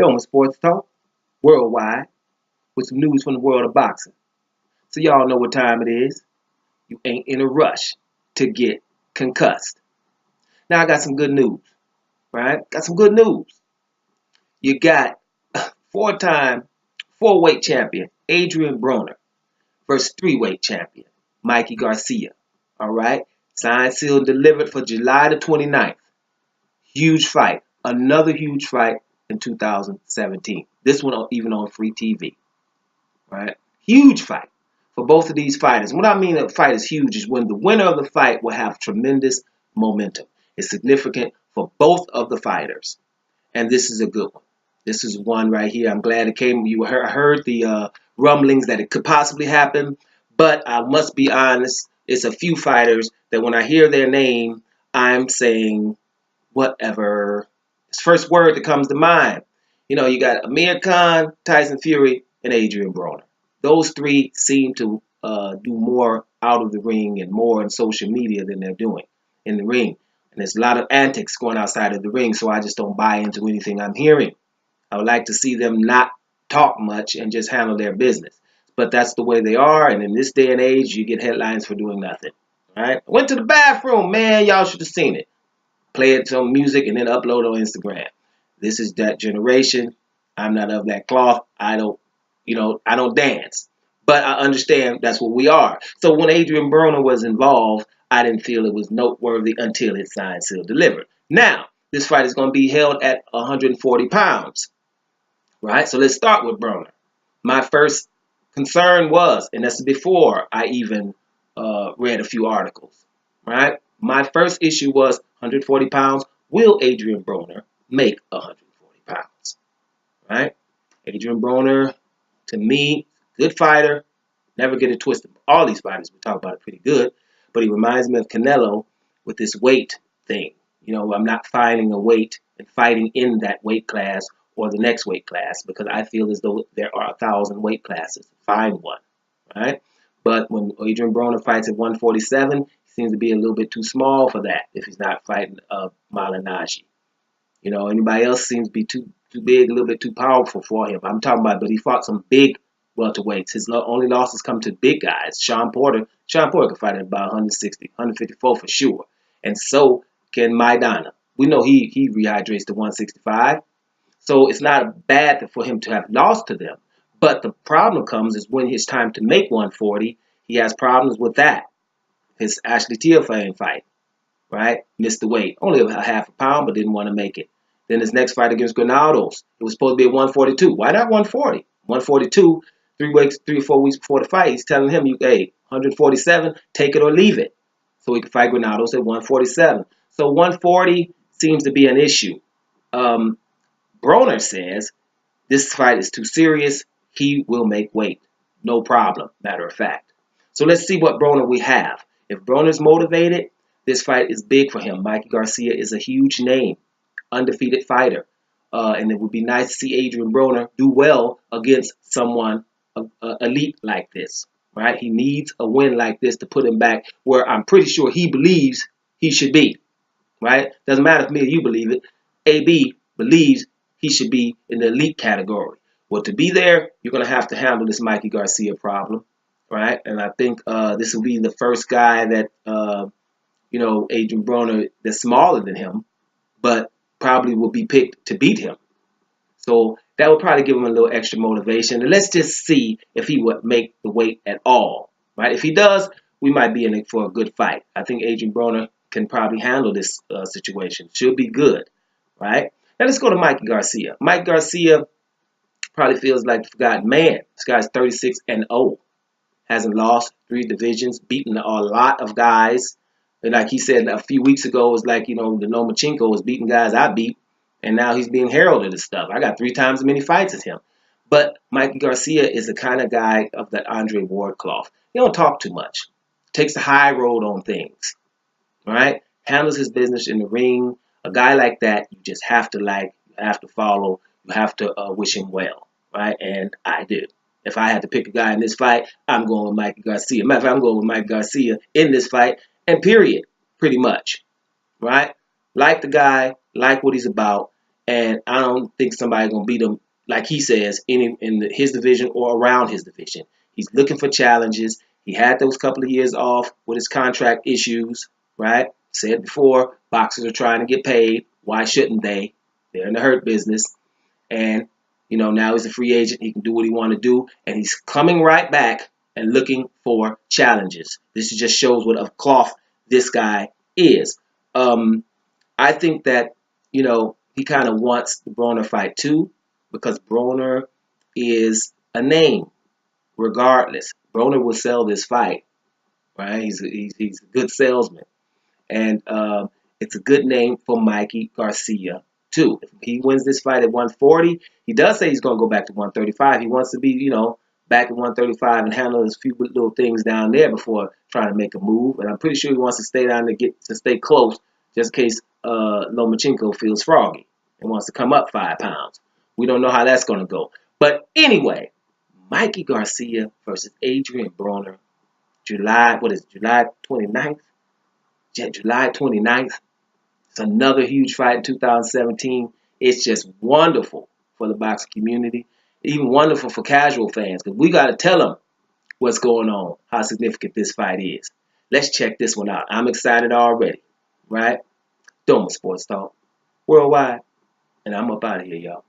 Film Sports Talk, worldwide, with some news from the world of boxing. So y'all know what time it is. You ain't in a rush to get concussed. Now I got some good news, right? Got some good news. You got four-time, four-weight champion Adrien Broner versus three-weight champion Mikey Garcia. All right? Signed, sealed, and delivered for July the 29th. Huge fight. Another huge fight in 2017. This one even on free TV. Right? Huge fight for both of these fighters. What I mean a fight is huge is when the winner of the fight will have tremendous momentum. It's significant for both of the fighters. And this is a good one. This is one right here. I'm glad it came. You heard the rumblings that it could possibly happen. But I must be honest, it's a few fighters that when I hear their name, I'm saying whatever. It's the first word that comes to mind. You know, you got Amir Khan, Tyson Fury, and Adrien Broner. Those three seem to do more out of the ring and more on social media than they're doing in the ring. And there's a lot of antics going outside of the ring, so I just don't buy into anything I'm hearing. I would like to see them not talk much and just handle their business. But that's the way they are, and in this day and age, you get headlines for doing nothing. All right? I went to the bathroom, man. Y'all should have seen it. Play it some music and then upload on Instagram. This is that generation. I'm not of that cloth. I don't dance. But I understand that's what we are. So when Adrien Broner was involved, I didn't feel it was noteworthy until it signed, sealed, delivered. Now, this fight is going to be held at 140 pounds. Right? So let's start with Broner. My first concern was, and that's before I even read a few articles. Right? My first issue was 140 pounds. Will Adrien Broner make 140 pounds? Right? Adrien Broner, to me, good fighter. Never get it twisted. All these fighters we talk about are pretty good. But he reminds me of Canelo with this weight thing. You know, I'm not finding a weight and fighting in that weight class or the next weight class because I feel as though there are 1,000 weight classes. Find one. Right? But when Adrien Broner fights at 147, he seems to be a little bit too small for that if he's not fighting Malinaji. You know, anybody else seems to be too big, a little bit too powerful for him. I'm talking about, but he fought some big welterweights. His only losses come to big guys. Sean Porter can fight at about 160, 154 for sure. And so can Maidana. We know he rehydrates to 165. So it's not bad for him to have lost to them. But the problem comes is when it's time to make 140, he has problems with that. His Ashley Teofane fight, right? Missed the weight. Only a half a pound, but didn't want to make it. Then his next fight against Granados, it was supposed to be at 142. Why not 140? 142, 3 or 4 weeks before the fight, he's telling him, hey, 147, take it or leave it. So he could fight Granados at 147. So 140 seems to be an issue. Broner says this fight is too serious. He will make weight. No problem, matter of fact. So let's see what Broner we have. If Broner's motivated, this fight is big for him. Mikey Garcia is a huge name, undefeated fighter. And it would be nice to see Adrien Broner do well against someone elite like this. Right? He needs a win like this to put him back where I'm pretty sure he believes he should be. Right? Doesn't matter if me or you believe it. AB believes he should be in the elite category. Well, to be there, you're going to have to handle this Mikey Garcia problem. Right? And I think this will be the first guy that, Adrien Broner that's smaller than him, but probably will be picked to beat him. So that would probably give him a little extra motivation. And let's just see if he would make the weight at all. Right? If he does, we might be in it for a good fight. I think Adrien Broner can probably handle this situation. Should be good. Right? Now let's go to Mikey Garcia. Mike Garcia probably feels like the forgotten man. This guy's 36-0. Hasn't lost 3 divisions, beaten a lot of guys. And like he said a few weeks ago, it was like, the Lomachenko was beating guys I beat. And now he's being heralded as stuff. I got 3 times as many fights as him. But Mikey Garcia is the kind of guy of that Andre Ward cloth. He don't talk too much. Takes the high road on things. Right? Handles his business in the ring. A guy like that, you just have to like, you have to follow, you have to wish him well. Right? And I do. If I had to pick a guy in this fight, I'm going with Mikey Garcia. Matter of fact, I'm going with Mikey Garcia in this fight. And period. Pretty much. Right? Like the guy, like what he's about. And I don't think somebody's going to beat him, like he says, in his division or around his division. He's looking for challenges. He had those couple of years off with his contract issues, right? Said before, boxers are trying to get paid. Why shouldn't they? They're in the hurt business. And, now he's a free agent. He can do what he want to do. And he's coming right back and looking for challenges. This just shows what a cloth this guy is. I think that, he kind of wants the Broner fight too, because Broner is a name, regardless. Broner will sell this fight, right? He's a good salesman. And it's a good name for Mikey Garcia, too. If he wins this fight at 140, he does say he's going to go back to 135. He wants to be, back at 135 and handle his few little things down there before trying to make a move. And I'm pretty sure he wants to stay down to stay close, just in case Lomachenko feels froggy and wants to come up 5 pounds. We don't know how that's going to go. But anyway, Mikey Garcia versus Adrien Broner, July 29th? July 29th. It's another huge fight in 2017. It's just wonderful for the boxing community, even wonderful for casual fans, because we got to tell them what's going on, how significant this fight is. Let's check this one out. I'm excited already, right? Doma Sports Talk Worldwide, and I'm up out of here, y'all.